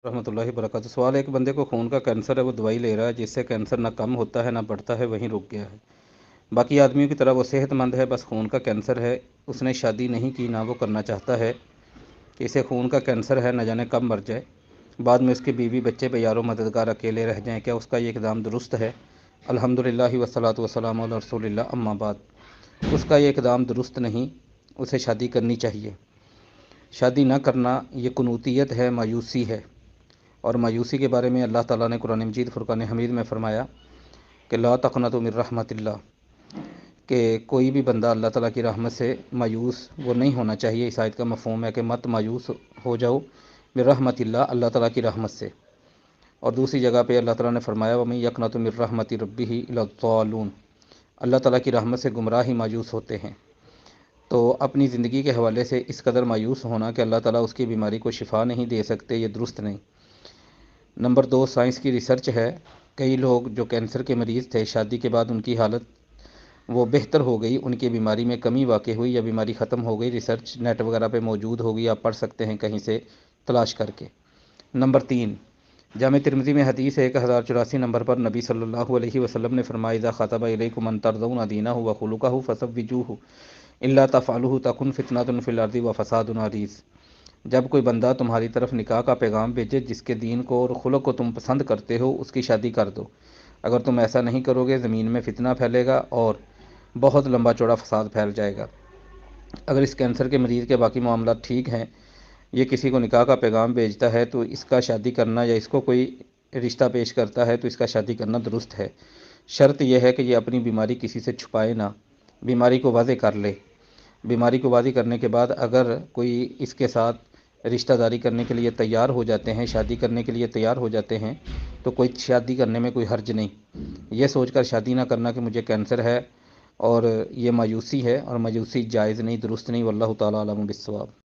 रहमतुल्लाहि वबरकातुहू। सवाल है, एक बंदे को खून का कैंसर है, वो दवाई ले रहा है जिससे कैंसर ना कम होता है ना बढ़ता है, वहीं रुक गया है। बाकी आदमियों की तरह वो सेहतमंद है, बस खून का कैंसर है। उसने शादी नहीं की, ना वो करना चाहता है कि इसे खून का कैंसर है, न जाने कब मर जाए, बाद में उसकी बीवी बच्चे बेयारो मददगार अकेले रह जाएं। क्या उसका ये इक़दाम दुरुस्त है? अल्हम्दुलिल्लाहि वस्सलातु वस्सलामु अला रसूलिल्लाह, अम्मा बाद। उसका ये इक़दाम दुरुस्त नहीं, उसे शादी करनी चाहिए। शादी न करना ये कुनूतियत है, मायूसी है। और मायूसी के बारे में अल्लाह ताला ने कुरान मजीद फुरकान हमीद में फ़रमाया कि ला तक़नतु मिन रहमतिल्लाह, कि कोई भी बंदा अल्लाह ताला की रहमत से मायूस वो नहीं होना चाहिए। इस आयत का मफ़हूम है कि मत मायूस हो जाओ मिन रहमतिल्लाह, अल्लाह ताला की रहमत से। और दूसरी जगह पे अल्लाह ताला ने फरमाया वमन यक़नतु मिन रहमति रब्बिही इल्ला ज़ालून, अल्लाह ताला की रहमत से गुमराह ही मायूस होते हैं। तो अपनी ज़िंदगी के हवाले से इस कदर मायूस होना कि अल्लाह ताला उसकी बीमारी को शिफा नहीं दे सकते, ये दुरुस्त नहीं। नंबर 2, साइंस की रिसर्च है। कई लोग जो कैंसर के मरीज़ थे, शादी के बाद उनकी हालत वो बेहतर हो गई, उनकी बीमारी में कमी वाक़ई हुई या बीमारी ख़त्म हो गई। रिसर्च नेट वगैरह पे मौजूद होगी, आप पढ़ सकते हैं कहीं से तलाश करके। नंबर 3, जामे तिरमिज़ी में हदीस है 1084 नंबर पर नबी सल्लल्लाहु अलैहि वसल्लम ने फरमाया इज़ा ख़तबा इलैकुम मन तरदौना दीनहु व खुलुक़हु फज़व्विजूहु इल्ला तफ़अलूहु तकुन फ़ितनतुन फ़िल अर्दि व फ़सादुन अरीज़। जब कोई बंदा तुम्हारी तरफ निकाह का पैगाम भेजे, जिसके दीन को और खुलक को तुम पसंद करते हो, उसकी शादी कर दो। अगर तुम ऐसा नहीं करोगे, ज़मीन में फितना फैलेगा और बहुत लंबा चौड़ा फसाद फैल जाएगा। अगर इस कैंसर के मरीज़ के बाकी मामला ठीक हैं, ये किसी को निकाह का पैगाम भेजता है तो इसका शादी करना, या इसको कोई रिश्ता पेश करता है तो इसका शादी करना दुरुस्त है। शर्त यह है कि ये अपनी बीमारी किसी से छुपाए ना, बीमारी को वाज़े कर ले। बीमारी को वाज़े करने के बाद अगर कोई इसके साथ रिश्तेदारी करने के लिए तैयार हो जाते हैं, शादी करने के लिए तैयार हो जाते हैं, तो कोई शादी करने में कोई हर्ज नहीं। ये सोचकर शादी ना करना कि मुझे कैंसर है और ये मायूसी है, और मायूसी जायज़ नहीं, दुरुस्त नहीं। वल्लाहु ताला आलम बिस्सवाब।